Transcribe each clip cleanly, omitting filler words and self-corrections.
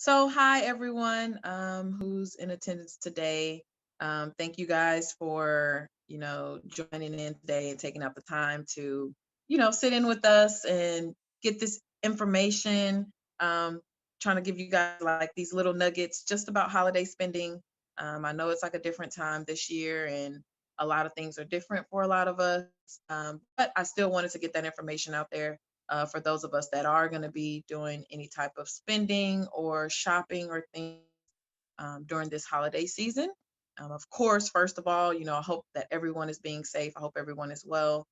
So, hi everyone who's in attendance today. Thank you guys for joining in today and taking out the time to sit in with us and get this information. Um, Trying to give you guys like these little nuggets just about holiday spending. I know it's like a different time this year, and a lot of things are different for a lot of us. But I still wanted to get that information out there for those of us that are going to be doing any type of spending or shopping or things during this holiday season. Of course, first of all, I hope that everyone is being safe. I hope everyone is well.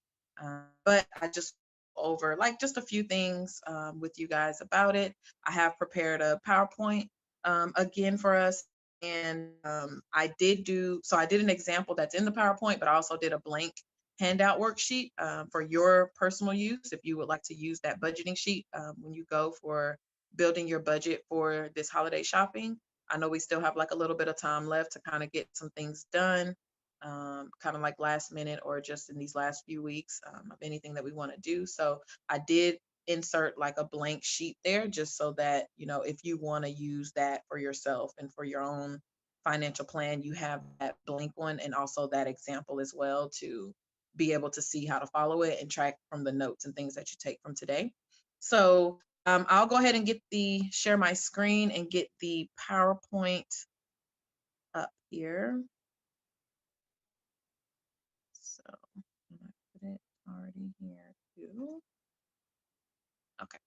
But I just over like just a few things with you guys about it. I have prepared a PowerPoint again for us. And I did an example that's in the PowerPoint, but I also did a blank handout worksheet for your personal use if you would like to use that budgeting sheet when you go for building your budget for this holiday shopping. I know we still have like a little bit of time left to kind of get some things done, kind of like last minute or just in these last few weeks of anything that we want to do. So I did insert like a blank sheet there just so that, if you want to use that for yourself and for your own financial plan, you have that blank one and also that example as well to be able to see how to follow it and track from the notes and things that you take from today. So I'll go ahead and get the share my screen and get the PowerPoint up here. So I'm gonna put it already here too. Okay.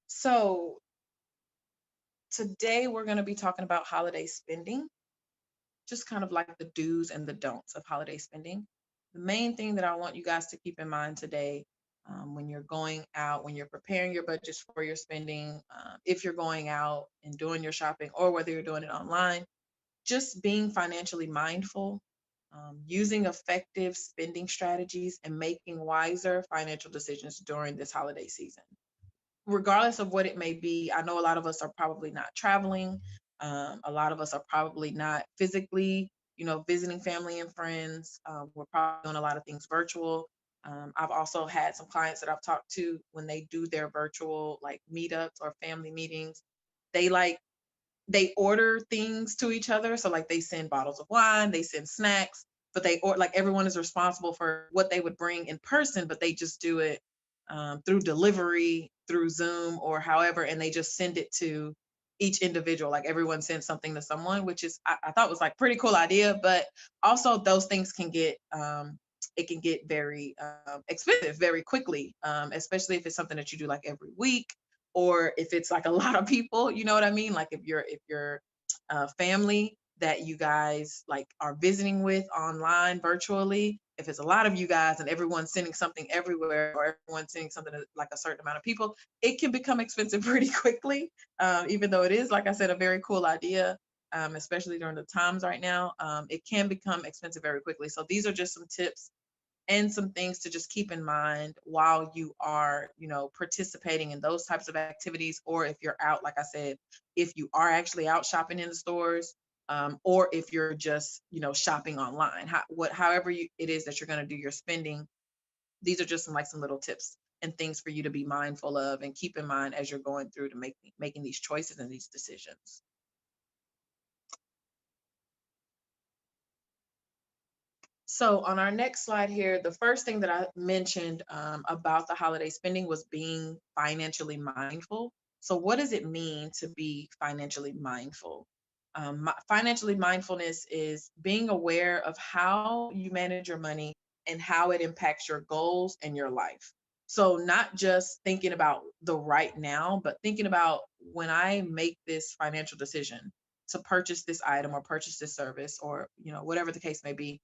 So today we're going to be talking about holiday spending, just kind of like the do's and the don'ts of holiday spending. The main thing that I want you guys to keep in mind today when you're going out, when you're preparing your budgets for your spending, if you're going out and doing your shopping, or whether you're doing it online, just being financially mindful, using effective spending strategies, and making wiser financial decisions during this holiday season. Regardless of what it may be, I know a lot of us are probably not traveling. A lot of us are probably not physically, visiting family and friends. We're probably doing a lot of things virtual. I've also had some clients that I've talked to when they do their virtual like meetups or family meetings. They like they order things to each other. So like they send bottles of wine, they send snacks, but they or like everyone is responsible for what they would bring in person, but they just do it through delivery, through Zoom or however, and they just send it to each individual. Like everyone sends something to someone, which is I thought was like pretty cool idea, but also those things can get it can get very expensive very quickly, especially if it's something that you do like every week or if it's like a lot of people, you know what I mean? Like if you're family that you guys like are visiting with online virtually, if it's a lot of you guys and everyone's sending something everywhere or everyone's sending something to like a certain amount of people, it can become expensive pretty quickly. Even though it is, like I said, a very cool idea. Especially during the times right now, it can become expensive very quickly. So these are just some tips and some things to just keep in mind while you are, participating in those types of activities, or if you're out, like I said, if you are actually out shopping in the stores, or if you're just, shopping online, however it is that you're going to do your spending. These are just some little tips and things for you to be mindful of and keep in mind as you're going through to making these choices and these decisions. So on our next slide here, the first thing that I mentioned about the holiday spending was being financially mindful. So what does it mean to be financially mindful? Financially mindfulness is being aware of how you manage your money and how it impacts your goals and your life. So not just thinking about the right now, but thinking about when I make this financial decision to purchase this item or purchase this service or whatever the case may be,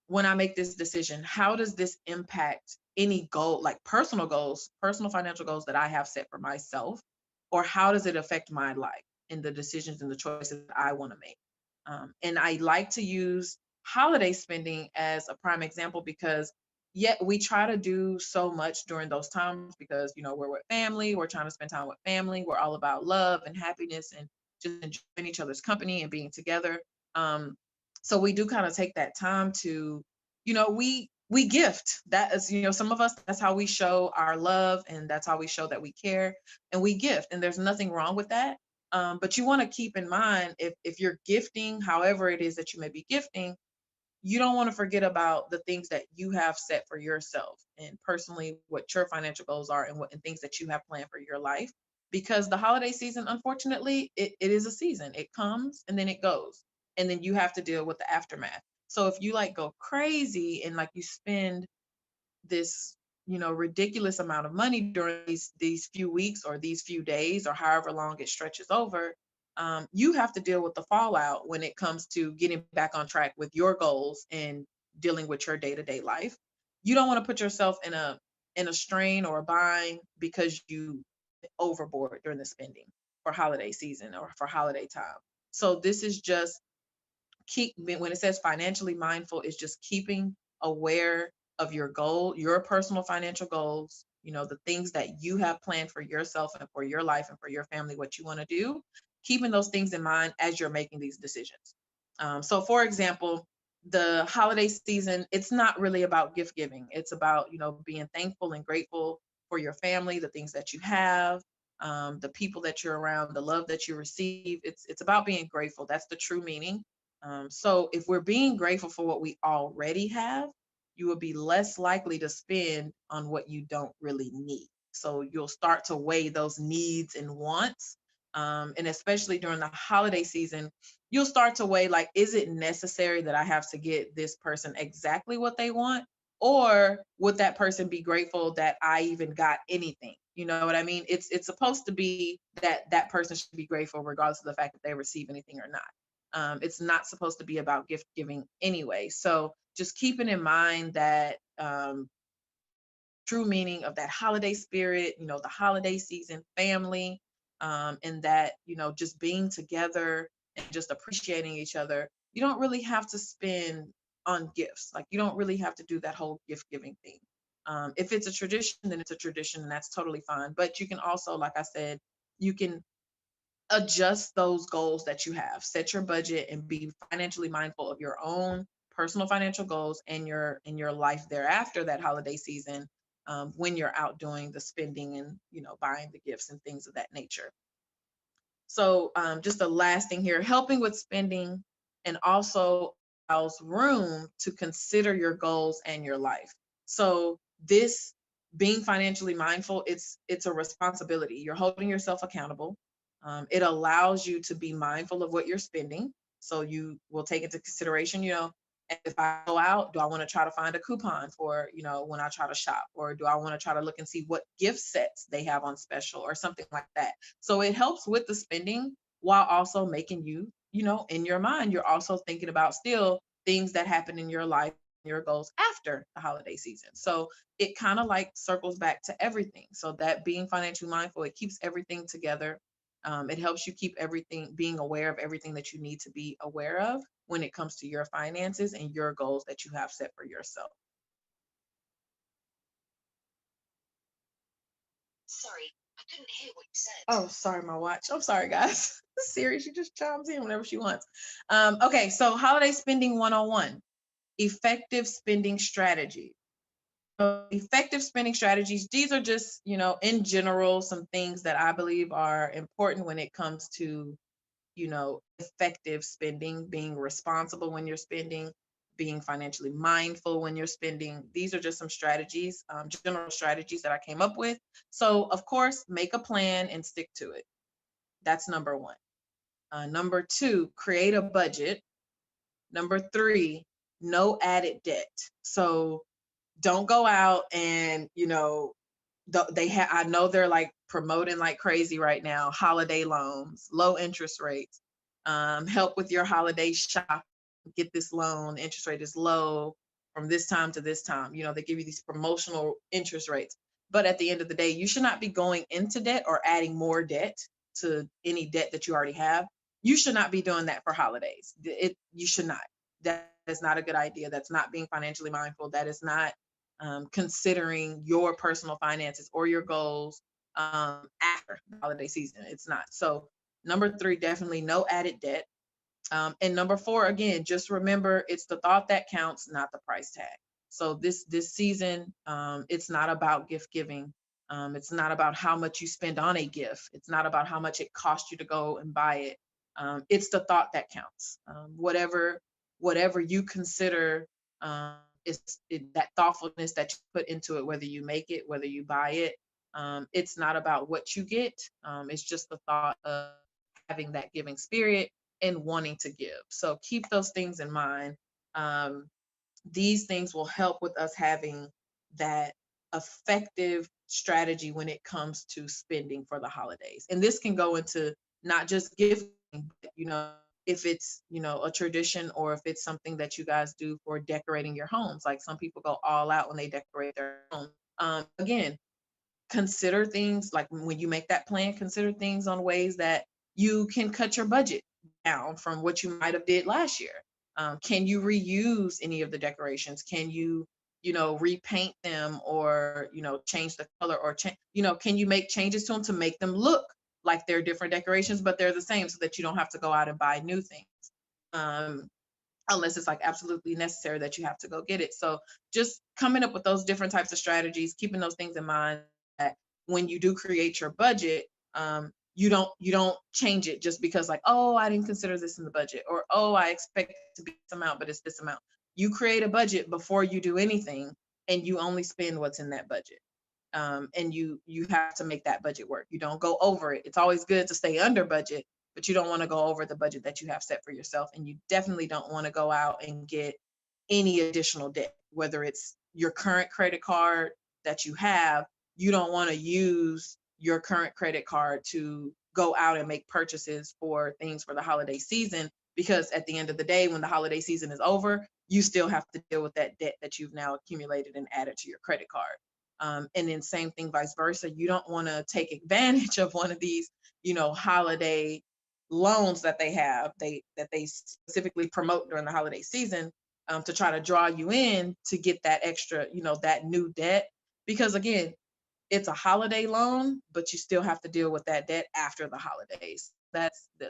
when I make this decision, how does this impact any goal, like personal goals, personal financial goals that I have set for myself, or how does it affect my life and the decisions and the choices that I want to make? And I like to use holiday spending as a prime example because yet we try to do so much during those times because we're with family, we're trying to spend time with family, we're all about love and happiness and just enjoying each other's company and being together. um, so we do kind of take that time to, we we gift. That is, some of us, that's how we show our love, and that's how we show that we care, and we gift. And there's nothing wrong with that. But you want to keep in mind, if you're gifting, however it is that you may be gifting, you don't want to forget about the things that you have set for yourself, and personally what your financial goals are, and things that you have planned for your life. Because the holiday season, unfortunately, it is a season. It comes and then it goes, and then you have to deal with the aftermath. So if you like go crazy and like you spend this, ridiculous amount of money during these few weeks or these few days or however long it stretches over, you have to deal with the fallout when it comes to getting back on track with your goals and dealing with your day-to-day life. You don't want to put yourself in a strain or a bind because you overboard during the spending for holiday season or for holiday time. So this is just when it says financially mindful, it's just keeping aware of your goal, your personal financial goals, the things that you have planned for yourself and for your life and for your family, what you want to do, keeping those things in mind as you're making these decisions. So for example, the holiday season, it's not really about gift giving. It's about, being thankful and grateful for your family, the things that you have, the people that you're around, the love that you receive. It's about being grateful. That's the true meaning. So if we're being grateful for what we already have, you will be less likely to spend on what you don't really need. So you'll start to weigh those needs and wants. And especially during the holiday season, you'll start to weigh, like, is it necessary that I have to get this person exactly what they want? Or would that person be grateful that I even got anything? You know what I mean? It's supposed to be that that person should be grateful regardless of the fact that they receive anything or not. It's not supposed to be about gift giving anyway. So just keeping in mind that true meaning of that holiday spirit, the holiday season, family, and that, just being together and just appreciating each other. You don't really have to spend on gifts. Like, you don't really have to do that whole gift giving thing. If it's a tradition, then it's a tradition, and that's totally fine. But you can also, like I said, you can adjust those goals that you have, set your budget, and be financially mindful of your own personal financial goals and your life thereafter that holiday season, when you're out doing the spending and buying the gifts and things of that nature. So just the last thing here, helping with spending and also allows room to consider your goals and your life. So this, being financially mindful, it's a responsibility. You're holding yourself accountable. It allows you to be mindful of what you're spending. So you will take into consideration, if I go out, do I want to try to find a coupon for, when I try to shop, or do I want to try to look and see what gift sets they have on special or something like that? So it helps with the spending while also making you, in your mind, you're also thinking about still things that happen in your life, your goals after the holiday season. So it kind of like circles back to everything. So that being financially mindful, it keeps everything together. It helps you keep everything, being aware of everything that you need to be aware of when it comes to your finances and your goals that you have set for yourself. Sorry, I couldn't hear what you said. Oh, sorry, my watch. I'm sorry, guys. Siri, she just chimes in whenever she wants. Okay, so holiday spending 101, effective spending strategy. Effective spending strategies, these are just, in general, some things that I believe are important when it comes to, effective spending, being responsible when you're spending, being financially mindful when you're spending. These are just some strategies, general strategies that I came up with. So, of course, make a plan and stick to it. That's number one. Number two, create a budget. Number three, no added debt. So, don't go out and, I know they're like promoting like crazy right now, holiday loans, low interest rates, help with your holiday shop, get this loan, interest rate is low from this time to this time. They give you these promotional interest rates. But at the end of the day, you should not be going into debt or adding more debt to any debt that you already have. You should not be doing that for holidays. You should not. That is not a good idea. That's not being financially mindful. That is not considering your personal finances or your goals after the holiday season. It's not. So number three, definitely no added debt. And number four, again, just remember, it's the thought that counts, not the price tag. So this season, it's not about gift giving. It's not about how much you spend on a gift. It's not about how much it costs you to go and buy it. It's the thought that counts. Whatever you consider, um, is that thoughtfulness that you put into it, whether you make it, whether you buy it. It's not about what you get. It's just the thought of having that giving spirit and wanting to give. So keep those things in mind. Um, these things will help with us having that effective strategy when it comes to spending for the holidays. And this can go into not just gifting, but, if it's, a tradition, or if it's something that you guys do for decorating your homes. Like some people go all out when they decorate their home. Again, consider things like when you make that plan, consider things on ways that you can cut your budget down from what you might have did last year. Can you reuse any of the decorations? Can you, repaint them, or, change the color, or change, can you make changes to them to make them look like they're different decorations, but they're the same, so that you don't have to go out and buy new things. Um, Unless it's like absolutely necessary that you have to go get it. So just coming up with those different types of strategies, keeping those things in mind, that when you do create your budget, you don't change it just because, like, oh, I didn't consider this in the budget, or oh, I expect it to be this amount, but it's this amount. You create a budget before you do anything, and you only spend what's in that budget. And you have to make that budget work. You don't go over it. It's always good to stay under budget, but you don't want to go over the budget that you have set for yourself. And you definitely don't want to go out and get any additional debt, whether it's your current credit card that you have. You don't want to use your current credit card to go out and make purchases for things for the holiday season, because at the end of the day, when the holiday season is over, you still have to deal with that debt that you've now accumulated and added to your credit card. And then same thing, vice versa. You don't want to take advantage of one of these, holiday loans that they have, that they specifically promote during the holiday season, to try to draw you in to get that extra, that new debt. Because again, it's a holiday loan, but you still have to deal with that debt after the holidays.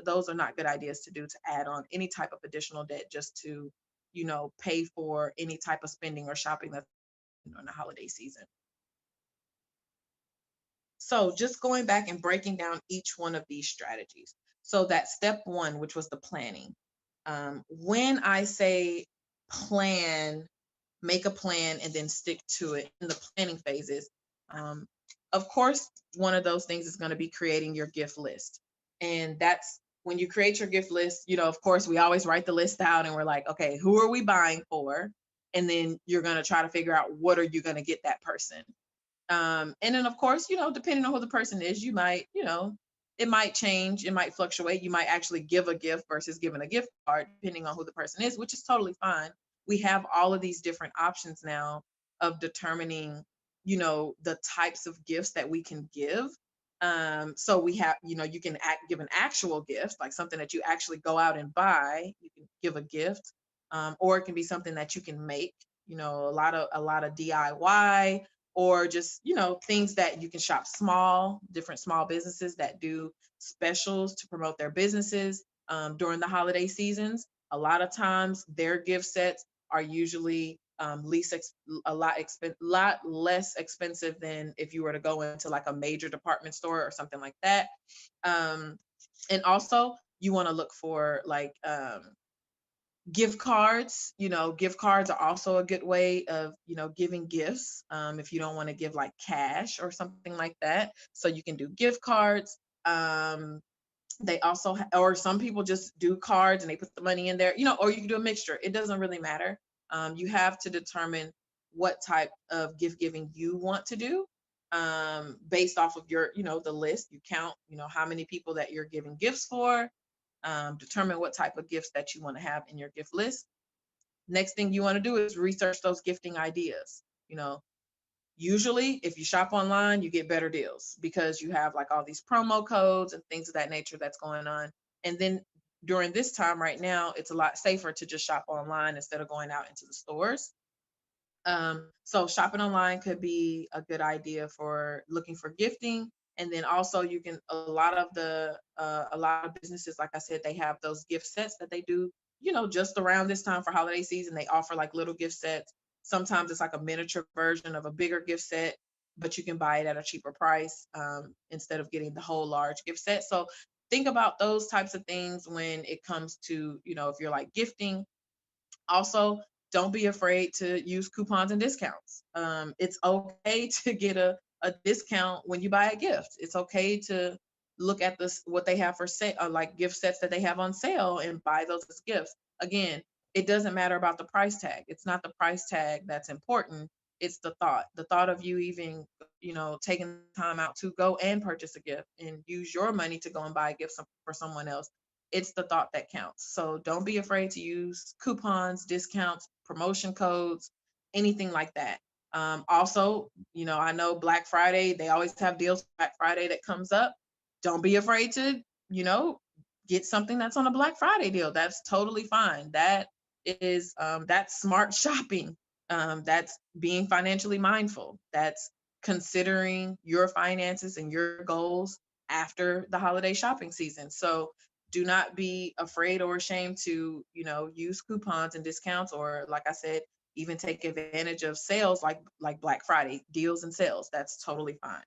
Those are not good ideas to do, to add on any type of additional debt just to, pay for any type of spending or shopping that's during the holiday season. So just going back and breaking down each one of these strategies. So that step one, which was the planning. When I say plan, make a plan and then stick to it in the planning phases, um, of course, one of those things is going to be creating your gift list. And that's when you create your gift list, of course, we always write the list out and we're like, okay, who are we buying for? And then you're going to try to figure out, what are you going to get that person? And then of course, depending on who the person is, you might, it might change, it might fluctuate. You might actually give a gift versus giving a gift card, depending on who the person is, which is totally fine. We have all of these different options now of determining, the types of gifts that we can give. So we have, you can give an actual gift, like something that you actually go out and buy. You can give a gift, or it can be something that you can make. A lot of DIY, or just things that you can shop different small businesses that do specials to promote their businesses during the holiday seasons. A lot of times their gift sets are usually lot less expensive than if you were to go into like a major department store or something like that. um, and also you want to look for like gift cards. Gift cards are also a good way of giving gifts, if you don't want to give like cash or something like that. So you can do gift cards. They also or some people just do cards and they put the money in there, or you can do a mixture. It doesn't really matter. You have to determine what type of gift giving you want to do, based off of your the list. You count how many people that you're giving gifts for. Determine what type of gifts that you want to have in your gift list. Next thing you want to do is research those gifting ideas. Usually if you shop online, you get better deals because you have like all these promo codes and things of that nature that's going on. And then during this time right now, it's a lot safer to just shop online instead of going out into the stores. So shopping online could be a good idea for looking for gifting. And then also you can, a lot of businesses, like I said, they have those gift sets that they do, just around this time for holiday season. They offer like little gift sets. Sometimes it's like a miniature version of a bigger gift set, but you can buy it at a cheaper price instead of getting the whole large gift set. So think about those types of things when it comes to, if you're like gifting. Also, don't be afraid to use coupons and discounts. It's okay to get a discount when you buy a gift. It's okay to look at this what they have for sale, like gift sets that they have on sale, and buy those as gifts. Again, it doesn't matter about the price tag. It's not the price tag that's important. It's the thought of you even, taking time out to go and purchase a gift and use your money to go and buy a gift for someone else. It's the thought that counts. So don't be afraid to use coupons, discounts, promotion codes, anything like that. Also, I know Black Friday, they always have deals for Black Friday that comes up. Don't be afraid to, get something that's on a Black Friday deal. That's totally fine. That's smart shopping. That's being financially mindful. That's considering your finances and your goals after the holiday shopping season. So do not be afraid or ashamed to, use coupons and discounts, or like I said, even take advantage of sales like Black Friday deals and sales. That's totally fine.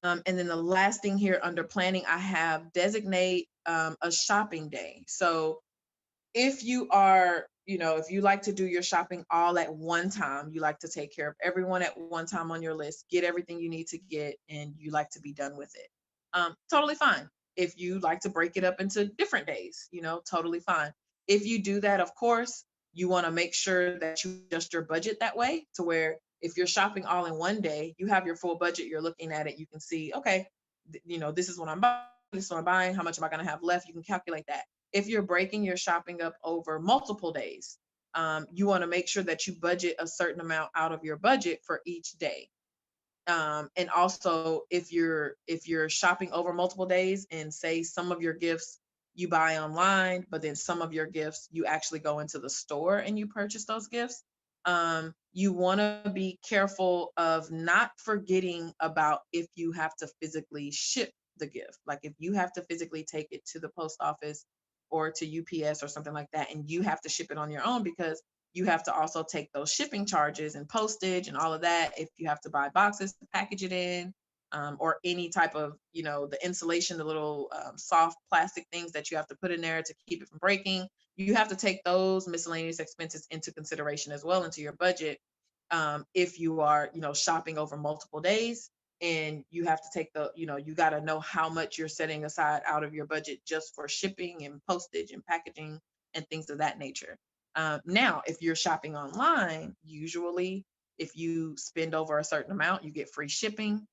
And then the last thing here under planning, I have designate a shopping day. So if you are, if you like to do your shopping all at one time, you like to take care of everyone at one time on your list, get everything you need to get, and you like to be done with it. Totally fine. If you like to break it up into different days, totally fine. If you do that, of course, you want to make sure that you adjust your budget that way to where if you're shopping all in one day, you have your full budget, you're looking at it, you can see, okay, this is what I'm buying, this is what I'm buying, how much am I going to have left? You can calculate that. If you're breaking your shopping up over multiple days, you want to make sure that you budget a certain amount out of your budget for each day. And also, if you're shopping over multiple days, and say some of your gifts you buy online, but then some of your gifts you actually go into the store and you purchase those gifts, you want to be careful of not forgetting about if you have to physically ship the gift. Like if you have to physically take it to the post office or to UPS or something like that, and you have to ship it on your own, because you have to also take those shipping charges and postage and all of that. If you have to buy boxes to package it in, or any type of, the insulation, the little soft plastic things that you have to put in there to keep it from breaking, you have to take those miscellaneous expenses into consideration as well into your budget. If you are, shopping over multiple days, and you have to take you got to know how much you're setting aside out of your budget just for shipping and postage and packaging and things of that nature. Now, if you're shopping online, usually if you spend over a certain amount, you get free shipping.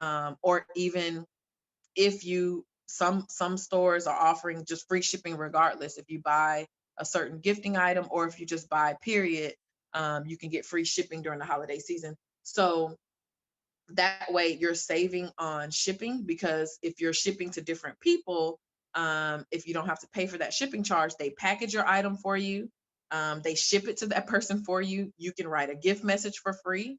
Or even if some stores are offering just free shipping regardless. If you buy a certain gifting item, or if you just buy period, you can get free shipping during the holiday season. So that way you're saving on shipping, because if you're shipping to different people, if you don't have to pay for that shipping charge, they package your item for you, they ship it to that person for you. You can write a gift message for free.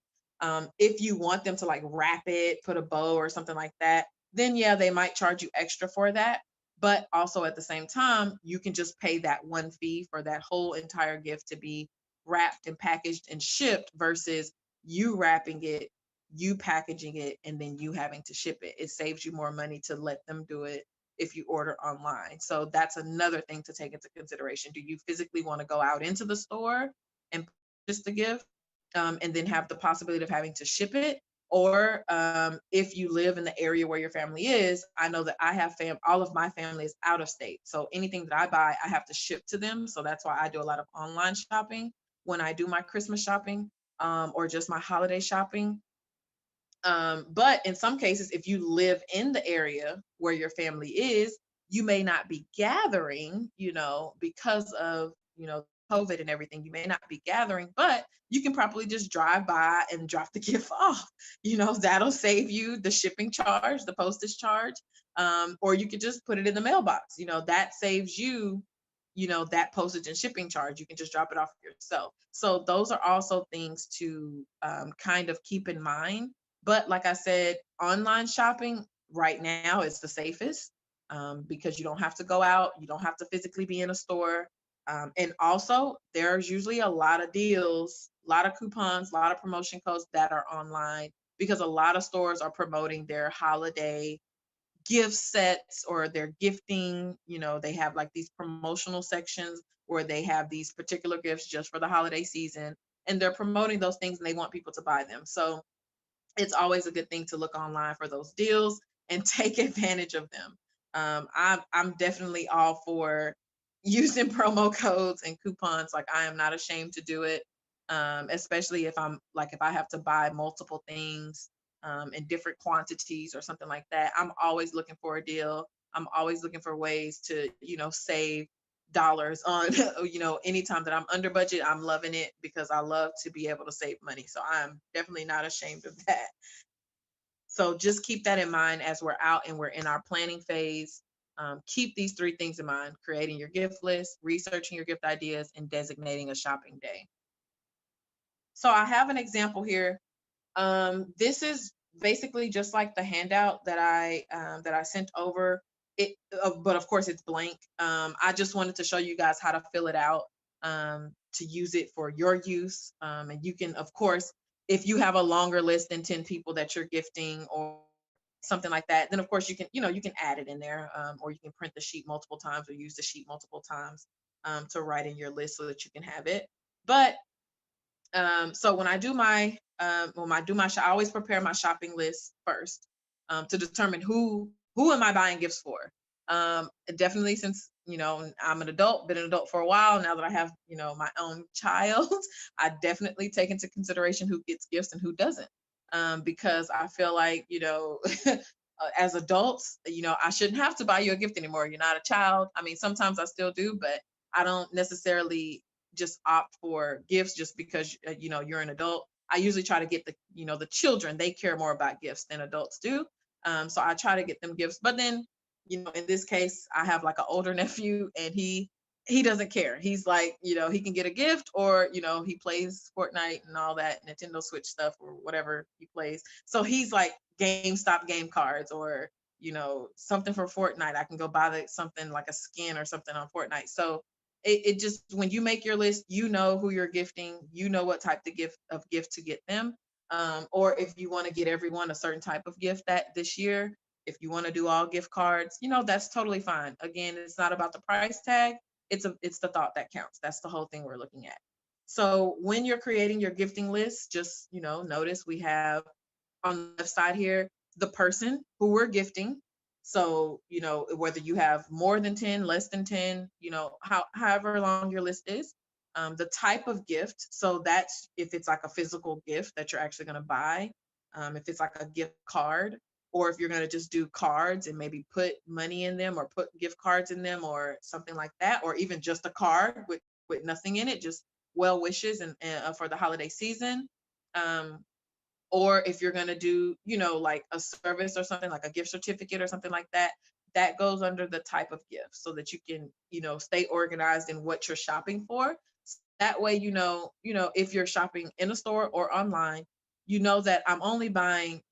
If you want them to like wrap it, put a bow or something like that, then yeah, they might charge you extra for that. But also at the same time, you can just pay that one fee for that whole entire gift to be wrapped and packaged and shipped, versus you wrapping it, you packaging it, and then you having to ship it. It saves you more money to let them do it if you order online. So that's another thing to take into consideration. Do you physically want to go out into the store and purchase the gift, and then have the possibility of having to ship it? Or if you live in the area where your family is, I know that I have all of my family is out of state. So anything that I buy, I have to ship to them. So that's why I do a lot of online shopping when I do my Christmas shopping, or just my holiday shopping. But in some cases, if you live in the area where your family is, you may not be gathering, because of, COVID and everything, you may not be gathering, but you can probably just drive by and drop the gift off. That'll save you the shipping charge, the postage charge. Or you could just put it in the mailbox, that saves you, that postage and shipping charge. You can just drop it off yourself. So those are also things to kind of keep in mind. But like I said, online shopping right now is the safest, because you don't have to go out, you don't have to physically be in a store. And also, there's usually a lot of deals, a lot of coupons, a lot of promotion codes that are online because a lot of stores are promoting their holiday gift sets or their gifting. They have like these promotional sections where they have these particular gifts just for the holiday season, and they're promoting those things and they want people to buy them. So it's always a good thing to look online for those deals and take advantage of them. I'm definitely all for using promo codes and coupons. Like, I am not ashamed to do it, especially if I have to buy multiple things in different quantities or something like that. I'm always looking for a deal. I'm always looking for ways to save dollars on anytime that I'm under budget. I'm loving it because I love to be able to save money, so I'm definitely not ashamed of that. So just keep that in mind as we're out and we're in our planning phase. Keep these three things in mind: creating your gift list, researching your gift ideas, and designating a shopping day. So I have an example here. This is basically just like the handout that I sent over. But of course it's blank. I just wanted to show you guys how to fill it out, to use it for your use. And you can, of course, if you have a longer list than 10 people that you're gifting or something like that, then of course you can add it in there, or you can print the sheet multiple times or use the sheet multiple times to write in your list so that you can have it. But so when I do I always prepare my shopping list first, to determine who am I buying gifts for. Definitely, since I'm an adult, been an adult for a while now that I have my own child, I definitely take into consideration who gets gifts and who doesn't, because I feel like as adults, I shouldn't have to buy you a gift anymore. You're not a child. I mean, sometimes I still do, but I don't necessarily just opt for gifts just because you're an adult. I usually try to get the children. They care more about gifts than adults do. So I try to get them gifts. But then, in this case, I have like an older nephew, and he doesn't care. He's like, he can get a gift, or he plays Fortnite and all that Nintendo Switch stuff or whatever he plays. So he's like GameStop game cards, or something for Fortnite. I can go buy something like a skin or something on Fortnite. So it just, when you make your list, who you're gifting, what type of gift to get them. Or if you want to get everyone a certain type of gift that this year, if you want to do all gift cards, that's totally fine. Again, it's not about the price tag. It's the thought that counts. That's the whole thing we're looking at. So when you're creating your gifting list, just notice we have on the left side here the person who we're gifting. So whether you have more than 10, less than 10, however long your list is. The type of gift, so that's if it's like a physical gift that you're actually going to buy, if it's like a gift card, or if you're going to just do cards and maybe put money in them or put gift cards in them or something like that, or even just a card with nothing in it, just well wishes and for the holiday season. Um, or if you're going to do like a service or something like a gift certificate or something like that, that goes under the type of gift, so that you can stay organized in what you're shopping for. That way, if you're shopping in a store or online, that I'm only buying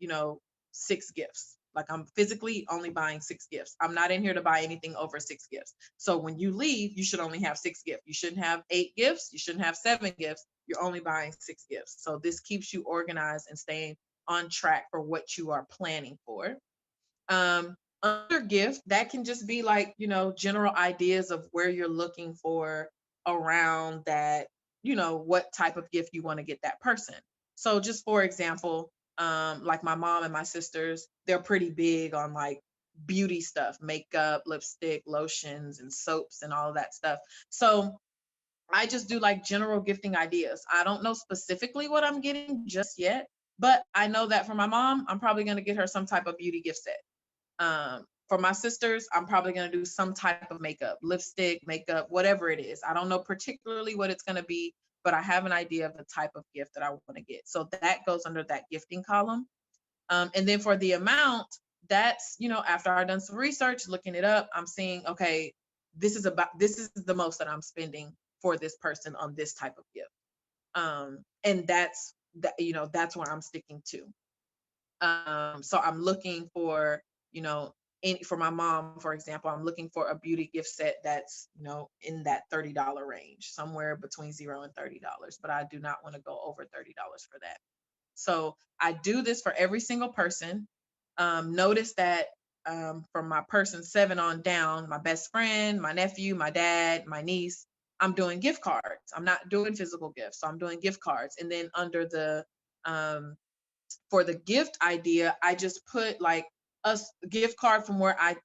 6 gifts. Like, I'm physically only buying 6 gifts. I'm not in here to buy anything over 6 gifts. So when you leave, you should only have 6 gifts. You shouldn't have 8 gifts. You shouldn't have 7 gifts. You're only buying 6 gifts. So this keeps you organized and staying on track for what you are planning for. Under gift, that can just be like, general ideas of where you're looking for around that, what type of gift you want to get that person. So just for example, like my mom and my sisters, they're pretty big on like beauty stuff, makeup, lipstick, lotions, and soaps and all of that stuff. So I just do like general gifting ideas. I don't know specifically what I'm getting just yet, but I know that for my mom, I'm probably going to get her some type of beauty gift set. For my sisters, I'm probably going to do some type of makeup, lipstick, makeup, whatever it is. I don't know particularly what it's going to be, but I have an idea of the type of gift that I want to get. So that goes under that gifting column. And then for the amount, that's, after I've done some research, looking it up, I'm seeing, okay, this is the most that I'm spending for this person on this type of gift. And that's where I'm sticking to. So I'm looking for, for my mom, for example, I'm looking for a beauty gift set that's, in that $30 range, somewhere between $0 and $30, but I do not want to go over $30 for that. So I do this for every single person. Notice that from my person 7 on down, my best friend, my nephew, my dad, my niece, I'm doing gift cards. I'm not doing physical gifts. So I'm doing gift cards. And then under the um, for the gift idea, I just put like gift card from where I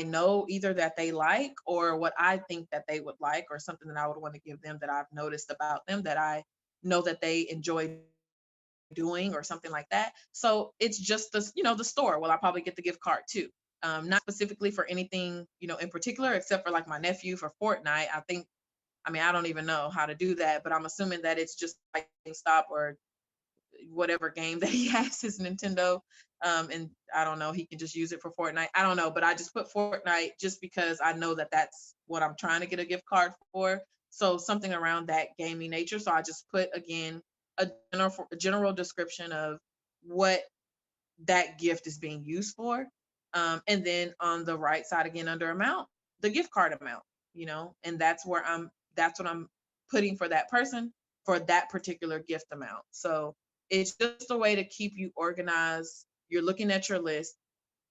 know either that they like or what I think that they would like, or something that I would want to give them that I've noticed about them that I know that they enjoy doing, or something like that. So it's just the store. Well, I probably get the gift card too. Not specifically for anything, in particular, except for like my nephew for Fortnite. I don't even know how to do that, but I'm assuming that it's just like GameStop or whatever game that he has, his Nintendo. And I don't know, he can just use it for Fortnite. I don't know, but I just put Fortnite just because I know that that's what I'm trying to get a gift card for. So something around that gaming nature. So I just put, again, a general description of what that gift is being used for. And then on the right side, again, under amount, the gift card amount, and that's what I'm putting for that person for that particular gift amount. So it's just a way to keep you organized. You're looking at your list.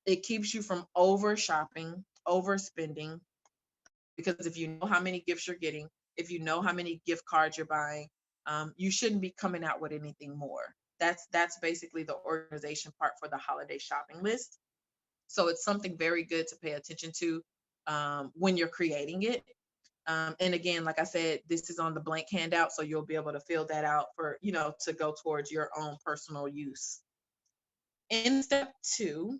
It keeps you from over shopping, overspending, because if you know how many gifts you're getting, if you know how many gift cards you're buying, you shouldn't be coming out with anything more. That's basically the organization part for the holiday shopping list. So it's something very good to pay attention to when you're creating it. And again, like I said, this is on the blank handout, so you'll be able to fill that out for, to go towards your own personal use. In step 2,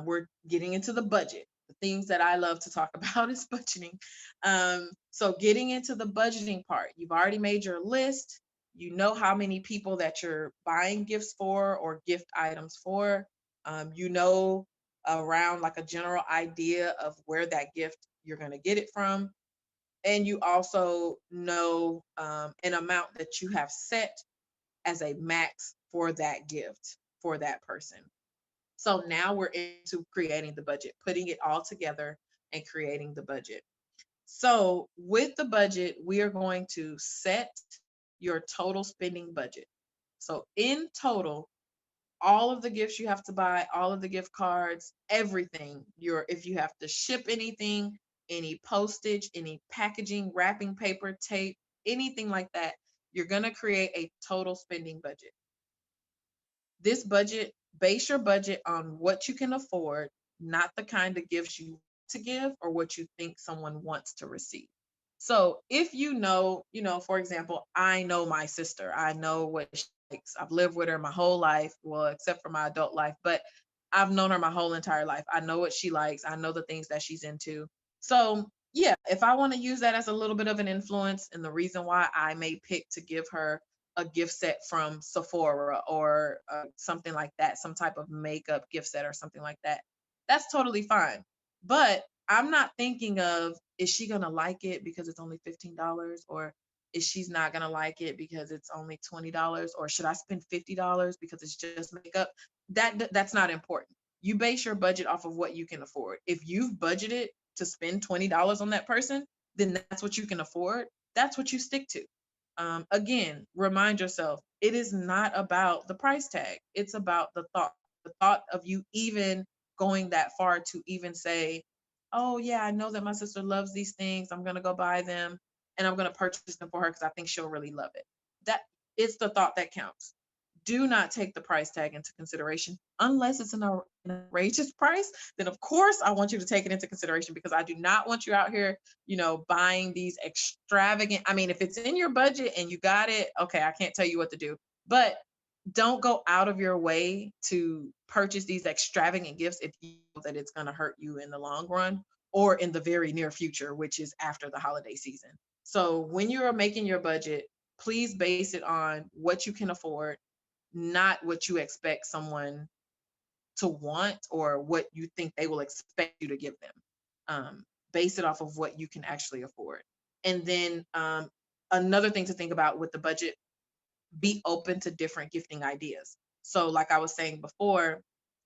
we're getting into the budget. The things that I love to talk about is budgeting. So getting into the budgeting part, you've already made your list. You know how many people that you're buying gifts for or gift items for. You know around like a general idea of where that gift you're going to get it from. And you also know an amount that you have set as a max for that gift for that person. So now we're into creating the budget, putting it all together and creating the budget. So with the budget, we are going to set your total spending budget. So in total, all of the gifts you have to buy, all of the gift cards, everything, if you have to ship anything, any postage, any packaging, wrapping paper, tape, anything like that, you're going to create a total spending budget. This budget, base your budget on what you can afford, not the kind of gifts you want to give or what you think someone wants to receive. So if for example, I know my sister, I know what she likes. I've lived with her my whole life, well, except for my adult life, but I've known her my whole entire life. I know what she likes. I know the things that she's into. So yeah, if I want to use that as a little bit of an influence, and the reason why I may pick to give her a gift set from Sephora or something like that, some type of makeup gift set or something like that, that's totally fine. But I'm not thinking of, is she going to like it because it's only $15, or is she's not going to like it because it's only $20, or should I spend $50 because it's just makeup? That's not important. You base your budget off of what you can afford. If you've budgeted to spend $20 on that person, then that's what you can afford. That's what you stick to. Again, remind yourself, it is not about the price tag. It's about the thought of you even going that far to even say, oh yeah, I know that my sister loves these things. I'm going to go buy them and I'm going to purchase them for her because I think she'll really love it. That it's the thought that counts. Do not take the price tag into consideration unless it's an outrageous price. Then of course I want you to take it into consideration, because I do not want you out here, buying these extravagant. I mean, if it's in your budget and you got it, okay, I can't tell you what to do, but don't go out of your way to purchase these extravagant gifts if you know that it's going to hurt you in the long run or in the very near future, which is after the holiday season. So when you're making your budget, please base it on what you can afford, not what you expect someone to want or what you think they will expect you to give them. Base it off of what you can actually afford. And then another thing to think about with the budget, be open to different gifting ideas. So like I was saying before,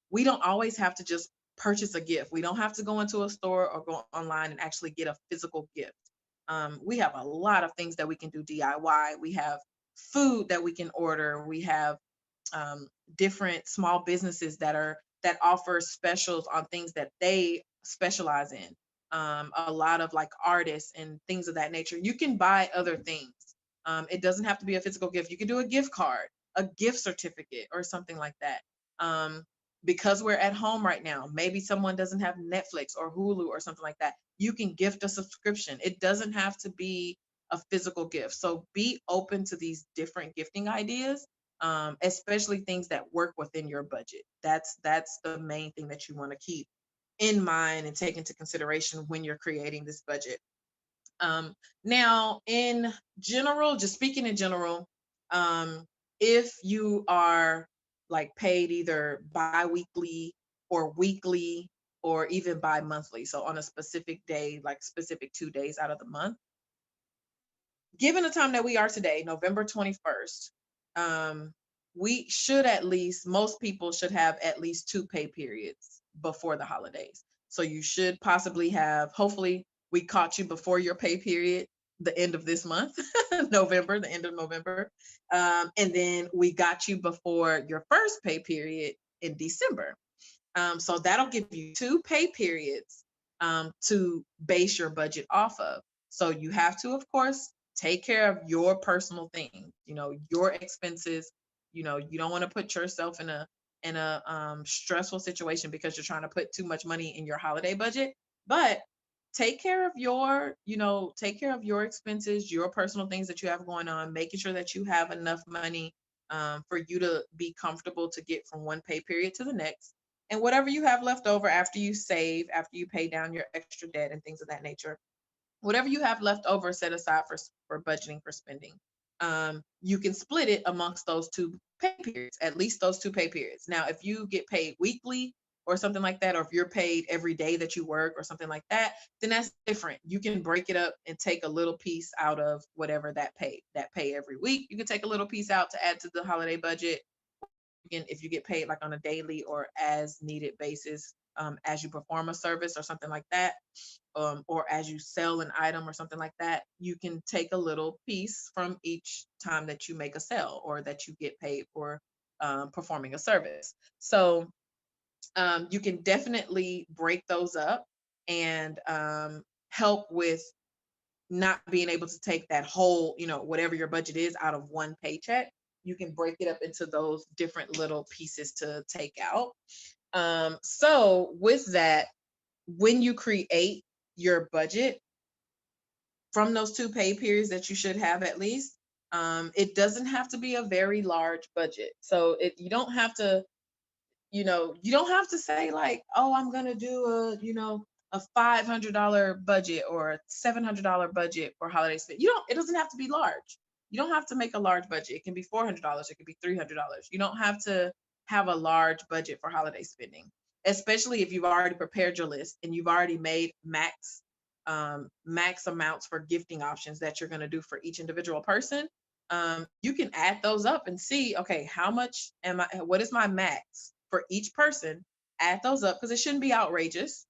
we don't always have to just purchase a gift. We don't have to go into a store or go online and actually get a physical gift. We have a lot of things that we can do DIY. We have food that we can order. We have different small businesses that offer specials on things that they specialize in. A lot of like artists and things of that nature. You can buy other things. It doesn't have to be a physical gift. You can do a gift card, a gift certificate, or something like that. Um, because we're at home right now, maybe someone doesn't have Netflix or Hulu or something like that. You can gift a subscription. It doesn't have to be a physical gift. So be open to these different gifting ideas, especially things that work within your budget. That's the main thing that you want to keep in mind and take into consideration when you're creating this budget. Now, in general, just speaking in general, if you are like paid either bi-weekly or weekly or even bi-monthly, so on a specific day, like specific 2 days out of the month, given the time that we are today, November 21st, we should at least, most people should have at least 2 pay periods before the holidays. So you should possibly have, hopefully, we caught you before your pay period, the end of this month, November, the end of November. And then we got you before your first pay period in December. So that'll give you 2 pay periods to base your budget off of. So you have to, of course, take care of your personal things, your expenses. You don't want to put yourself in a stressful situation because you're trying to put too much money in your holiday budget. But take care of your expenses, your personal things that you have going on, making sure that you have enough money for you to be comfortable to get from one pay period to the next. And whatever you have left over after you save, after you pay down your extra debt and things of that nature, whatever you have left over, set aside for budgeting for spending. You can split it amongst those 2 pay periods, at least those 2 pay periods. Now, if you get paid weekly or something like that, or if you're paid every day that you work or something like that, then that's different. You can break it up and take a little piece out of whatever that pay every week. You can take a little piece out to add to the holiday budget. Again, if you get paid like on a daily or as needed basis, as you perform a service or something like that, or as you sell an item or something like that, you can take a little piece from each time that you make a sale or that you get paid for performing a service. So you can definitely break those up and help with not being able to take that whole, whatever your budget is out of one paycheck. You can break it up into those different little pieces to take out. So with that, when you create your budget from those 2 pay periods that you should have at least, it doesn't have to be a very large budget. So you don't have to say like, oh, I'm gonna do a $500 budget or a $700 budget for holiday spend. It doesn't have to be large. You don't have to make a large budget. It can be $400, it could be $300. You don't have to have a large budget for holiday spending, especially if you've already prepared your list and you've already made max amounts for gifting options that you're going to do for each individual person. You can add those up and see, okay, what is my max for each person? Add those up because it shouldn't be outrageous.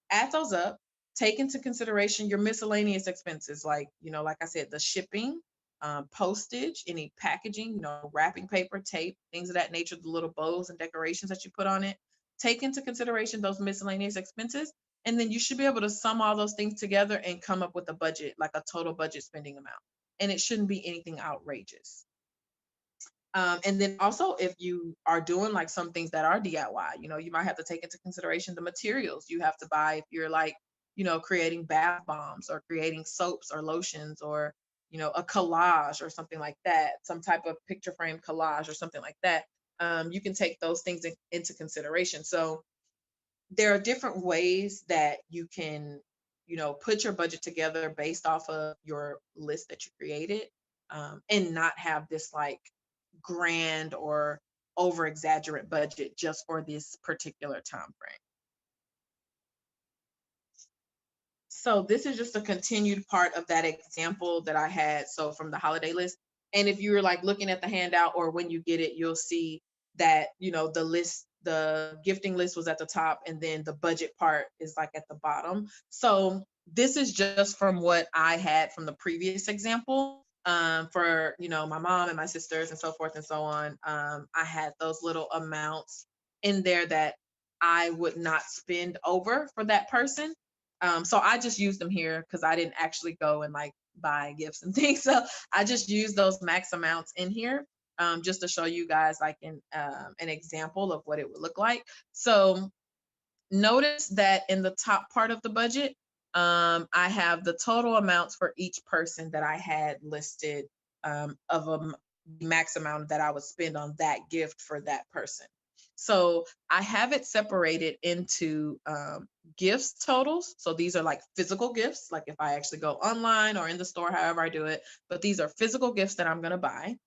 Add those up, take into consideration your miscellaneous expenses, like I said, the shipping, postage, any packaging, wrapping paper, tape, things of that nature, the little bows and decorations that you put on it. Take into consideration those miscellaneous expenses, and then you should be able to sum all those things together and come up with a budget, like a total budget spending amount. And it shouldn't be anything outrageous. And then also, if you are doing like some things that are DIY, you might have to take into consideration the materials you have to buy if you're like, creating bath bombs or creating soaps or lotions or, a collage or something like that, some type of picture frame collage or something like that. You can take those things into consideration. So there are different ways that you can, put your budget together based off of your list that you created, and not have this like grand or over exaggerate budget just for this particular time frame. So this is just a continued part of that example that I had. So from the holiday list. And if you're like looking at the handout or when you get it, you'll see that, the gifting list was at the top, and then the budget part is like at the bottom. So this is just from what I had from the previous example. For my mom and my sisters and so forth and so on. I had those little amounts in there that I would not spend over for that person. So I just used them here because I didn't actually go and like buy gifts and things. So I just used those max amounts in here, just to show you guys like an example of what it would look like. So notice that in the top part of the budget, I have the total amounts for each person that I had listed, of a max amount that I would spend on that gift for that person. So I have it separated into gifts totals. So these are like physical gifts, like if I actually go online or in the store, however I do it. But these are physical gifts that I'm going to buy.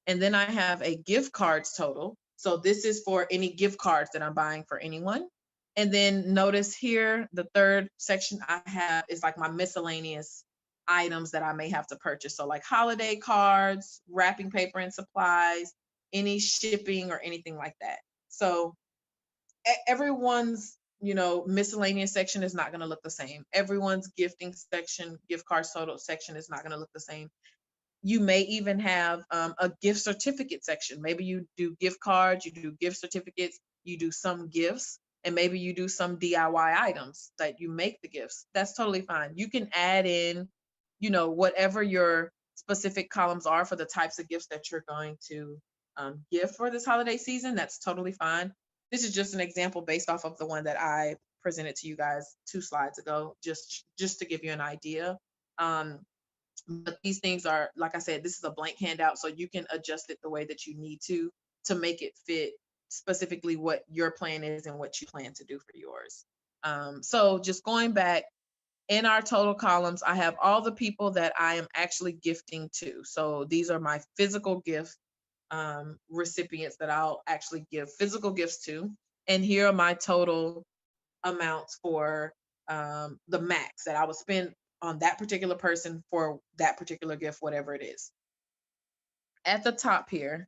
And then I have a gift cards total. So this is for any gift cards that I'm buying for anyone. And then notice here, the third section I have is like my miscellaneous items that I may have to purchase. So like holiday cards, wrapping paper and supplies, any shipping or anything like that. So everyone's, miscellaneous section is not going to look the same. Everyone's gifting section, gift cards total section is not going to look the same. You may even have a gift certificate section. Maybe you do gift cards, you do gift certificates, you do some gifts, and maybe you do some DIY items that you make the gifts. That's totally fine. You can add in, whatever your specific columns are for the types of gifts that you're going to give for this holiday season. That's totally fine. This is just an example based off of the one that I presented to you guys 2 slides ago, just to give you an idea. But these things are, like I said, this is a blank handout, so you can adjust it the way that you need to make it fit specifically what your plan is and what you plan to do for yours. So just going back in our total columns, I have all the people that I am actually gifting to. So these are my physical gift recipients that I'll actually give physical gifts to. And here are my total amounts for the max that I would spend on that particular person for that particular gift, whatever it is. At the top here,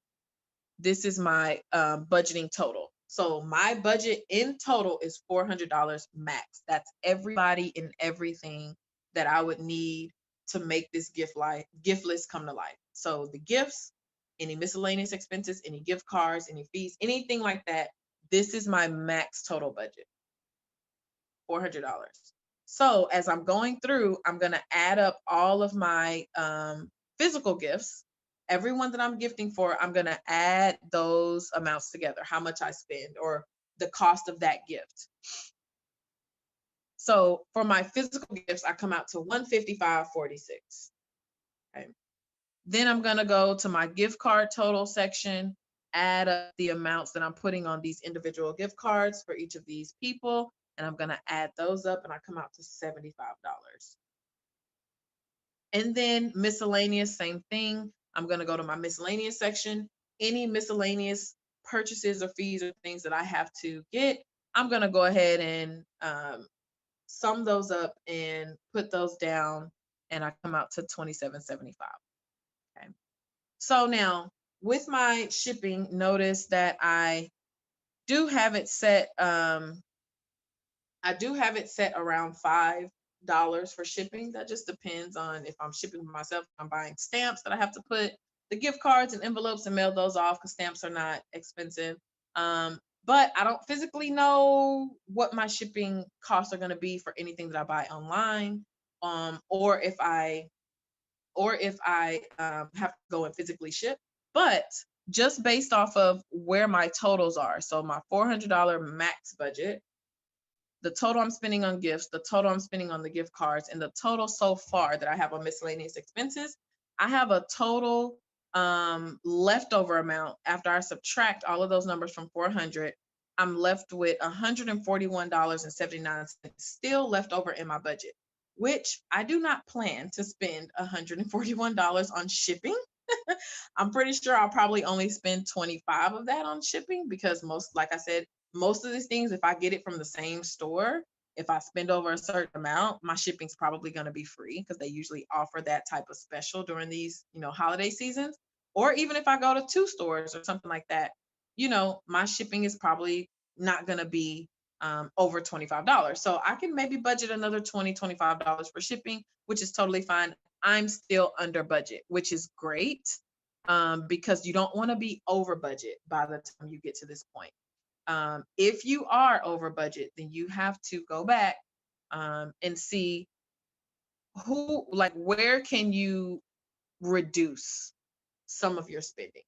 this is my budgeting total. So my budget in total is $400 max. That's everybody and everything that I would need to make this gift list come to life. So the gifts, any miscellaneous expenses, any gift cards, any fees, anything like that. This is my max total budget. $400. So as I'm going through, I'm going to add up all of my physical gifts. Everyone that I'm gifting for, I'm going to add those amounts together, how much I spend or the cost of that gift. So for my physical gifts, I come out to $155.46. Okay. Then I'm going to go to my gift card total section, add up the amounts that I'm putting on these individual gift cards for each of these people. And I'm going to add those up and I come out to $75. And then miscellaneous, same thing. I'm going to go to my miscellaneous section. Any miscellaneous purchases or fees or things that I have to get, I'm going to go ahead and sum those up and put those down. And I come out to $27.75. Okay. So now with my shipping, notice that I do have it set. I do have it set around $5 for shipping. That just depends on if I'm shipping for myself. I'm buying stamps that I have to put the gift cards and envelopes and mail those off because stamps are not expensive. But I don't physically know what my shipping costs are going to be for anything that I buy online, or if I have to go and physically ship. But just based off of where my totals are, so my $400 max budget, the total I'm spending on gifts, the total I'm spending on the gift cards, and the total so far that I have on miscellaneous expenses, I have a total leftover amount after I subtract all of those numbers from 400. I'm left with $141.79 still left over in my budget, which I do not plan to spend $141 on shipping. I'm pretty sure I'll probably only spend 25 of that on shipping because like I said, most of these things, if I get it from the same store, if I spend over a certain amount, my shipping's probably going to be free because they usually offer that type of special during these, holiday seasons. Or even if I go to 2 stores or something like that, my shipping is probably not going to be over $25. So I can maybe budget another $25 for shipping, which is totally fine. I'm still under budget, which is great, because you don't want to be over budget by the time you get to this point. If you are over budget, then you have to go back, and see like where can you reduce some of your spending,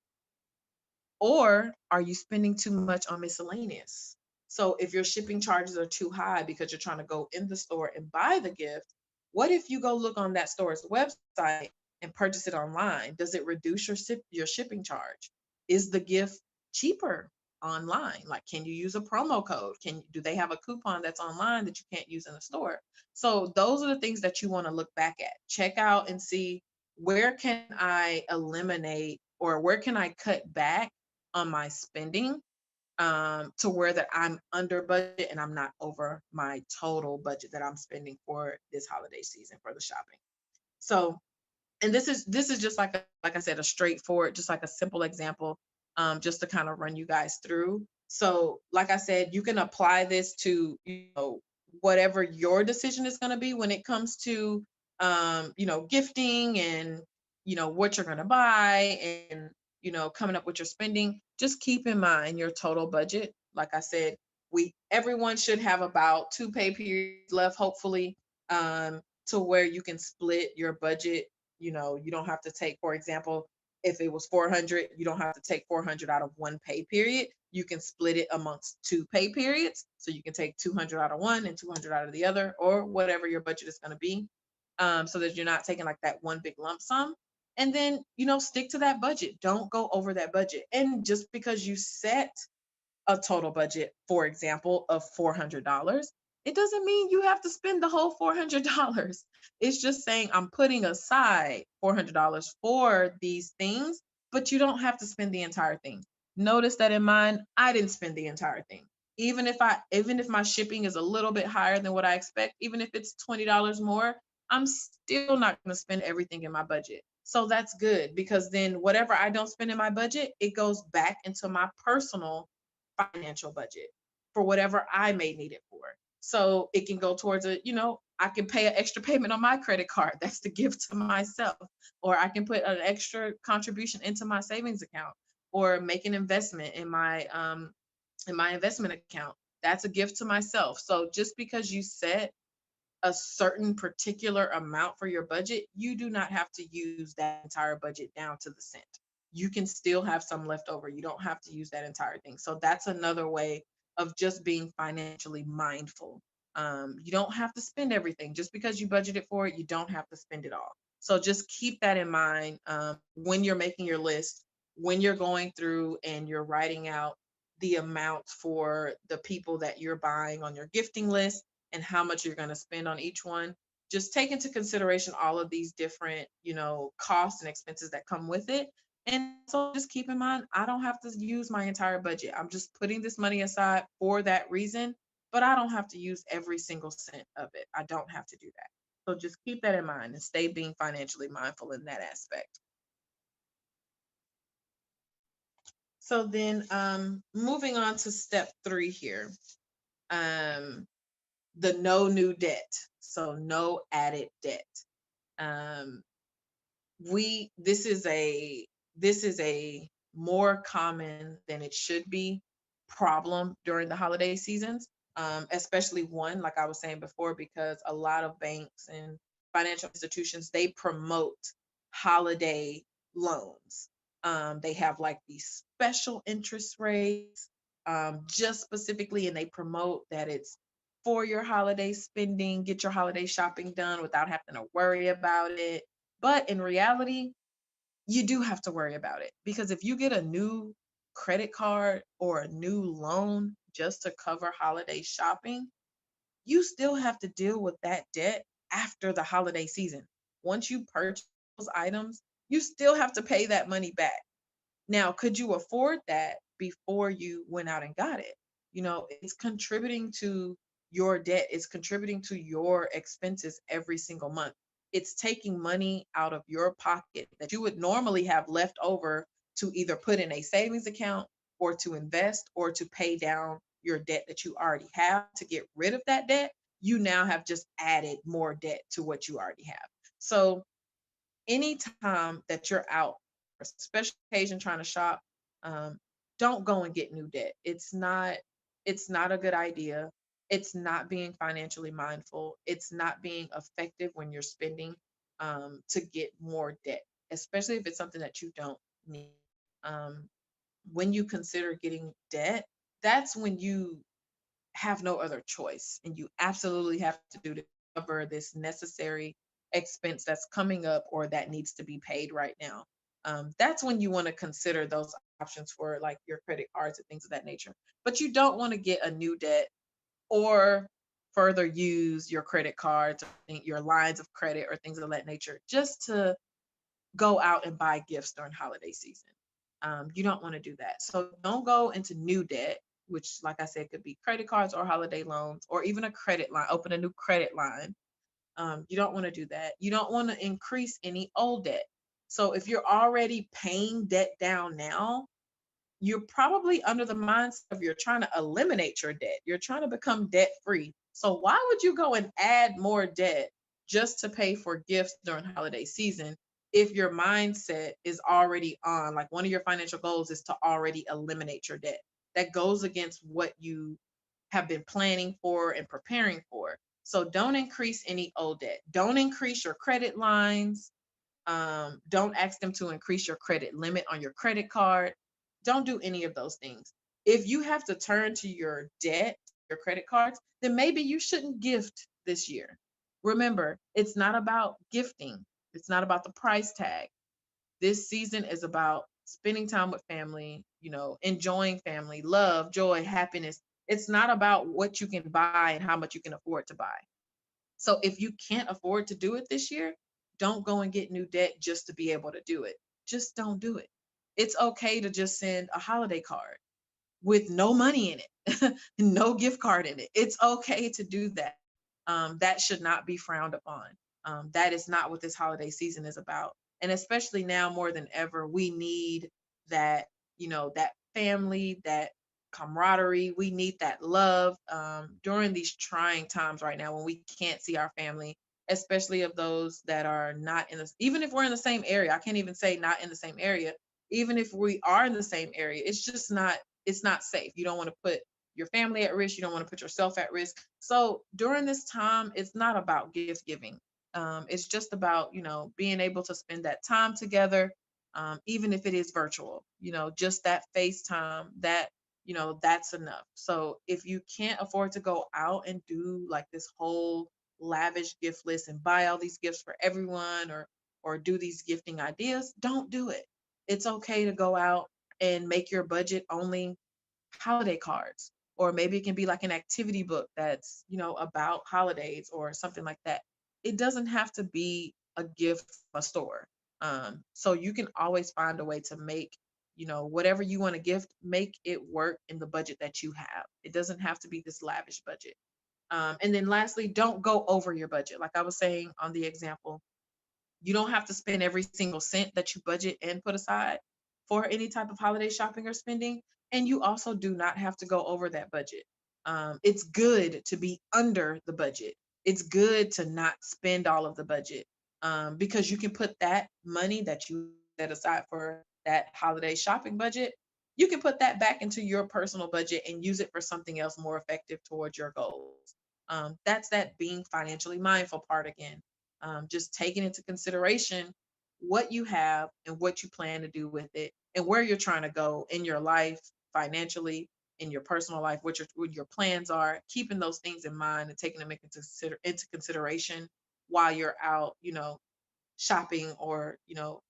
or are you spending too much on miscellaneous? So if your shipping charges are too high because you're trying to go in the store and buy the gift, what if you go look on that store's website and purchase it online? Does it reduce your shipping charge? Is the gift cheaper online? Like, can you use a promo code? Do they have a coupon that's online that you can't use in the store? So those are the things that you want to look back at. Check out and see, where can I eliminate, or where can I cut back on my spending, to where that I'm under budget and I'm not over my total budget that I'm spending for this holiday season for the shopping. So, and this is just like I said, a straightforward, just like a simple example, just to kind of run you guys through. So, like I said, you can apply this to, whatever your decision is going to be when it comes to, gifting, and what you're going to buy, and coming up with your spending. Just keep in mind your total budget. Like I said, everyone should have about 2 pay periods left, hopefully, to where you can split your budget. You don't have to take, for example, if it was 400, you don't have to take 400 out of 1 pay period. You can split it amongst 2 pay periods. So you can take 200 out of one and 200 out of the other, or whatever your budget is going to be, so that you're not taking like that one big lump sum. And then, stick to that budget. Don't go over that budget. And just because you set a total budget, for example, of $400, it doesn't mean you have to spend the whole $400. It's just saying, I'm putting aside $400 for these things, but you don't have to spend the entire thing. Notice that in mine, I didn't spend the entire thing. Even if my shipping is a little bit higher than what I expect, even if it's $20 more, I'm still not going to spend everything in my budget. So that's good, because then whatever I don't spend in my budget, it goes back into my personal financial budget for whatever I may need it for. So it can go towards I can pay an extra payment on my credit card. That's the gift to myself. Or I can put an extra contribution into my savings account, or make an investment in my investment account. That's a gift to myself. So just because you set a certain particular amount for your budget, you do not have to use that entire budget down to the cent. You can still have some left over. You don't have to use that entire thing. So that's another way of just being financially mindful. You don't have to spend everything. Just because you budgeted for it, you don't have to spend it all. So just keep that in mind, when you're making your list, when you're going through and you're writing out the amounts for the people that you're buying on your gifting list, and how much you're going to spend on each one. Just take into consideration all of these different, costs and expenses that come with it. And so just keep in mind, I don't have to use my entire budget. I'm just putting this money aside for that reason, but I don't have to use every single cent of it. I don't have to do that. So just keep that in mind and stay being financially mindful in that aspect. So then, moving on to step 3 here. Um, the no new debt. So no added debt. Um, we this is a more common than it should be problem during the holiday seasons. Especially one, like I was saying before, because a lot of banks and financial institutions, they promote holiday loans. They have like these special interest rates, just specifically, and they promote that it's for your holiday spending, get your holiday shopping done without having to worry about it. But in reality, you do have to worry about it, because if you get a new credit card or a new loan just to cover holiday shopping, you still have to deal with that debt after the holiday season. Once you purchase those items, you still have to pay that money back. Now, could you afford that before you went out and got it? It's contributing to your debt, it's contributing to your expenses every single month. It's taking money out of your pocket that you would normally have left over to either put in a savings account or to invest or to pay down your debt that you already have to get rid of that debt, you now have just added more debt to what you already have. So anytime that you're out for a special occasion trying to shop, um, don't go and get new debt. It's not a good idea. It's not being financially mindful. It's not being effective when you're spending to get more debt, especially if it's something that you don't need. Um, when you consider getting debt, that's when you have no other choice and you absolutely have to do to cover this necessary expense that's coming up or that needs to be paid right now. That's when you want to consider those options for like your credit cards and things of that nature. But you don't want to get a new debt or further use your credit cards, or your lines of credit or things of that nature just to go out and buy gifts during holiday season. You don't want to do that. So don't go into new debt, which, like I said, could be credit cards or holiday loans or even a credit line, open a new credit line. You don't want to do that. You don't want to increase any old debt. So if you're already paying debt down now, you're probably under the mindset of you're trying to eliminate your debt. You're trying to become debt free. So why would you go and add more debt just to pay for gifts during holiday season if your mindset is already on, like one of your financial goals is to already eliminate your debt? That goes against what you have been planning for and preparing for. So don't increase any old debt. Don't increase your credit lines. Don't ask them to increase your credit limit on your credit card. Don't do any of those things. If you have to turn to your debt, your credit cards, then maybe you shouldn't gift this year. Remember, it's not about gifting, it's not about the price tag. This season is about spending time with family, enjoying family, love, joy, happiness. It's not about what you can buy and how much you can afford to buy. So if you can't afford to do it this year, don't go and get new debt just to be able to do it. Just don't do it. It's okay to just send a holiday card with no money in it, no gift card in it. It's okay to do that. That should not be frowned upon. That is not what this holiday season is about. And especially now more than ever, we need that, that family, that camaraderie. We need that love during these trying times right now when we can't see our family, especially of those that are not in this, even if we're in the same area. I can't even say not in the same area. Even if we are in the same area, it's not safe. You don't want to put your family at risk. You don't want to put yourself at risk. So during this time, it's not about gift giving. It's just about, being able to spend that time together, even if it is virtual, just that FaceTime, that's enough. So if you can't afford to go out and do like this whole lavish gift list and buy all these gifts for everyone or do these gifting ideas, don't do it. It's okay to go out and make your budget only holiday cards, or maybe it can be like an activity book that's about holidays or something like that. It doesn't have to be a gift from a store. So you can always find a way to make whatever you want to gift, make it work in the budget that you have. It doesn't have to be this lavish budget. And then lastly, don't go over your budget. Like I was saying on the example, you don't have to spend every single cent that you budget and put aside for any type of holiday shopping or spending. And you also do not have to go over that budget. It's good to be under the budget. It's good to not spend all of the budget, because you can put that money that you set aside for that holiday shopping budget, you can put that back into your personal budget and use it for something else more effective towards your goals. That's that being financially mindful part again, just taking into consideration what you have and what you plan to do with it and where you're trying to go in your life financially, in your personal life, what your plans are, keeping those things in mind and taking them into consideration while you're out, shopping or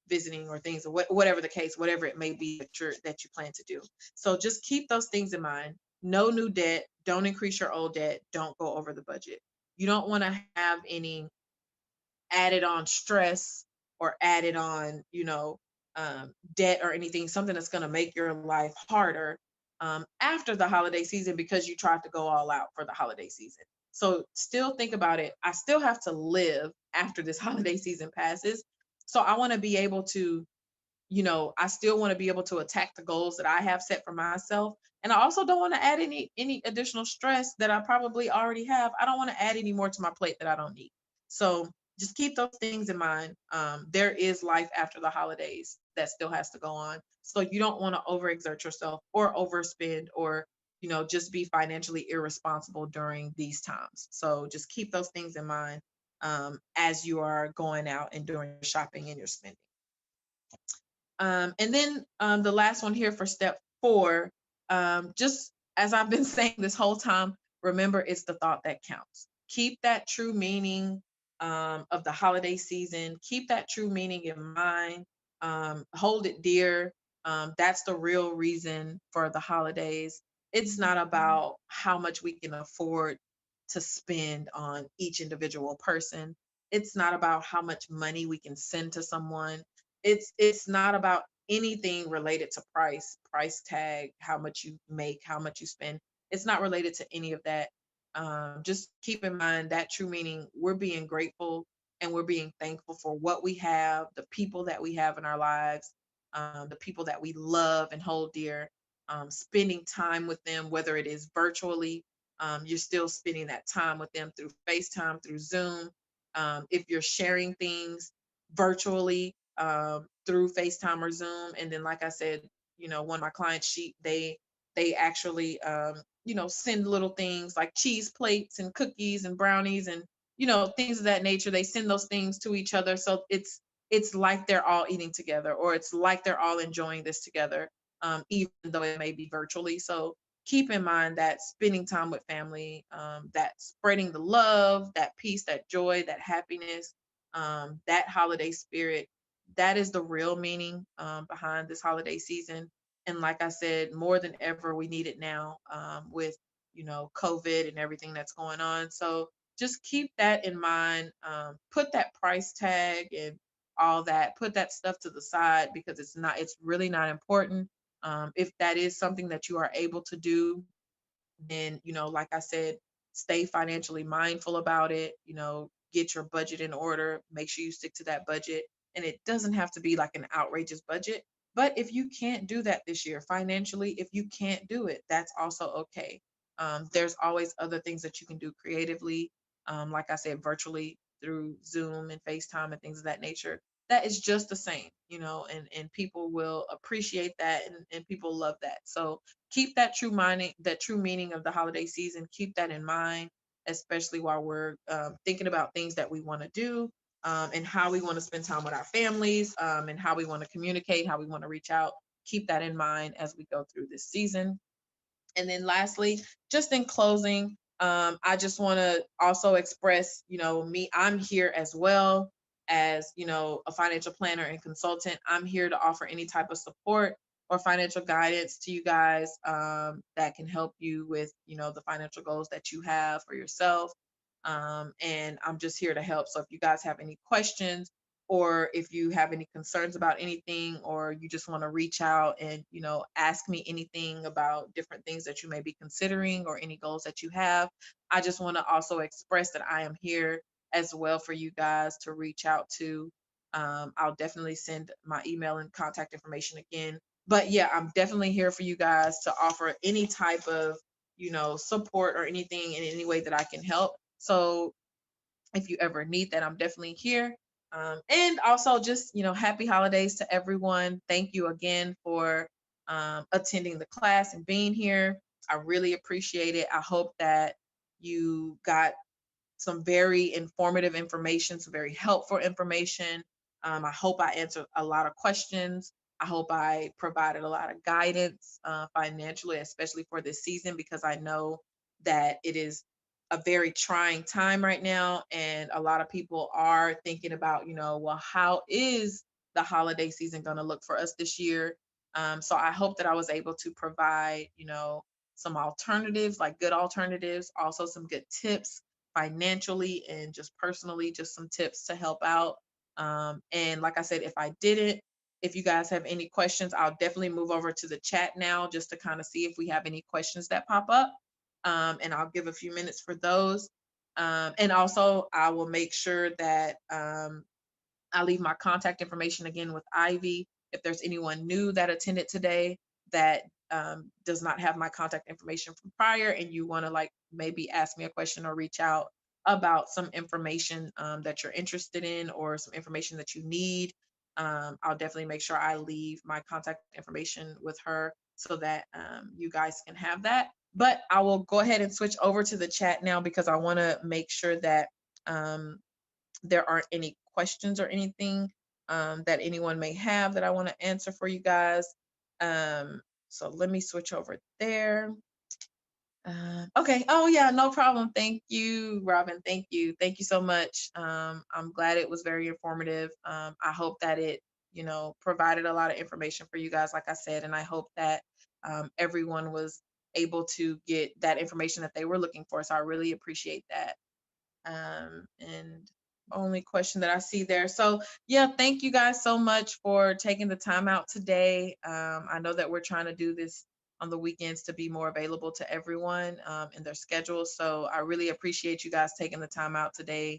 visiting or things or whatever the case, whatever it may be that you plan to do. So just keep those things in mind. No new debt. Don't increase your old debt. Don't go over the budget. You don't want to have any added on stress or added on, debt or anything, something that's going to make your life harder after the holiday season because you tried to go all out for the holiday season. So still think about it. I still have to live after this holiday season passes. So I want to be able to I still want to be able to attack the goals that I have set for myself. And I also don't want to add any additional stress that I probably already have. I don't want to add any more to my plate that I don't need. So just keep those things in mind. There is life after the holidays that still has to go on. So you don't want to overexert yourself or overspend or just be financially irresponsible during these times. So just keep those things in mind as you are going out and doing your shopping and your spending. And then the last one here for step 4, just as I've been saying this whole time, remember it's the thought that counts. Keep that true meaning of the holiday season. Keep that true meaning in mind. Hold it dear. That's the real reason for the holidays. It's not about how much we can afford to spend on each individual person. It's not about how much money we can send to someone. It's not about anything related to price tag, how much you make, how much you spend. It's not related to any of that. Just keep in mind that true meaning, we're being grateful and we're being thankful for what we have, the people that we have in our lives, the people that we love and hold dear, spending time with them, whether it is virtually, you're still spending that time with them through FaceTime, through Zoom. If you're sharing things virtually, through FaceTime or Zoom. And then, like I said, one of my clients, they actually send little things like cheese plates and cookies and brownies and things of that nature. They send those things to each other, so it's like they're all eating together, or it's like they're all enjoying this together, even though it may be virtually. So keep in mind that spending time with family, that spreading the love, that peace, that joy, that happiness, that holiday spirit, that is the real meaning behind this holiday season. And like I said, more than ever, we need it now with COVID and everything that's going on. So just keep that in mind. Put that price tag and all that. Put that stuff to the side because it's not. It's really not important. If that is something that you are able to do, then like I said, stay financially mindful about it. Get your budget in order, make sure you stick to that budget. And it doesn't have to be like an outrageous budget, but if you can't do that this year financially, if you can't do it, that's also okay. There's always other things that you can do creatively, like I said, virtually through Zoom and FaceTime and things of that nature. That is just the same, and people will appreciate that, and people love that. So keep that true meaning of the holiday season. Keep that in mind, especially while we're thinking about things that we want to do, and how we want to spend time with our families, and how we want to communicate, how we want to reach out. Keep that in mind as we go through this season. And then lastly, just in closing, I just want to also express, me, I'm here as well as, a financial planner and consultant. I'm here to offer any type of support or financial guidance to you guys that can help you with, the financial goals that you have for yourself. And I'm just here to help. So if you guys have any questions, or if you have any concerns about anything, or you just want to reach out and ask me anything about different things that you may be considering or any goals that you have, I just want to also express that I am here as well for you guys to reach out to. I'll definitely send my email and contact information again, but yeah, I'm definitely here for you guys to offer any type of support or anything in any way that I can help. So if you ever need that, I'm definitely here. And also just, happy holidays to everyone. Thank you again for attending the class and being here. I really appreciate it. I hope that you got some very informative information, some very helpful information. I hope I answered a lot of questions. I hope I provided a lot of guidance financially, especially for this season, because I know that it is a very trying time right now. And a lot of people are thinking about, well, how is the holiday season going to look for us this year? So I hope that I was able to provide, some alternatives, like good alternatives, also some good tips financially and just personally, just some tips to help out. And like I said, if I didn't, if you guys have any questions, I'll definitely move over to the chat now just to kind of see if we have any questions that pop up. And I'll give a few minutes for those. And also, I will make sure that I leave my contact information again with Ivy. If there's anyone new that attended today that does not have my contact information from prior and you want to like maybe ask me a question or reach out about some information that you're interested in or some information that you need, I'll definitely make sure I leave my contact information with her so that you guys can have that. But I will go ahead and switch over to the chat now because I want to make sure that um, there aren't any questions or anything that anyone may have that I want to answer for you guys. So let me switch over there. Okay. Oh yeah, no problem. Thank you, Robin. Thank you. Thank you so much. I'm glad it was very informative. I hope that it, provided a lot of information for you guys, like I said, and I hope that everyone was able to get that information that they were looking for. So I really appreciate that. And only question that I see there. So yeah, thank you guys so much for taking the time out today. I know that we're trying to do this on the weekends to be more available to everyone in their schedules. So I really appreciate you guys taking the time out today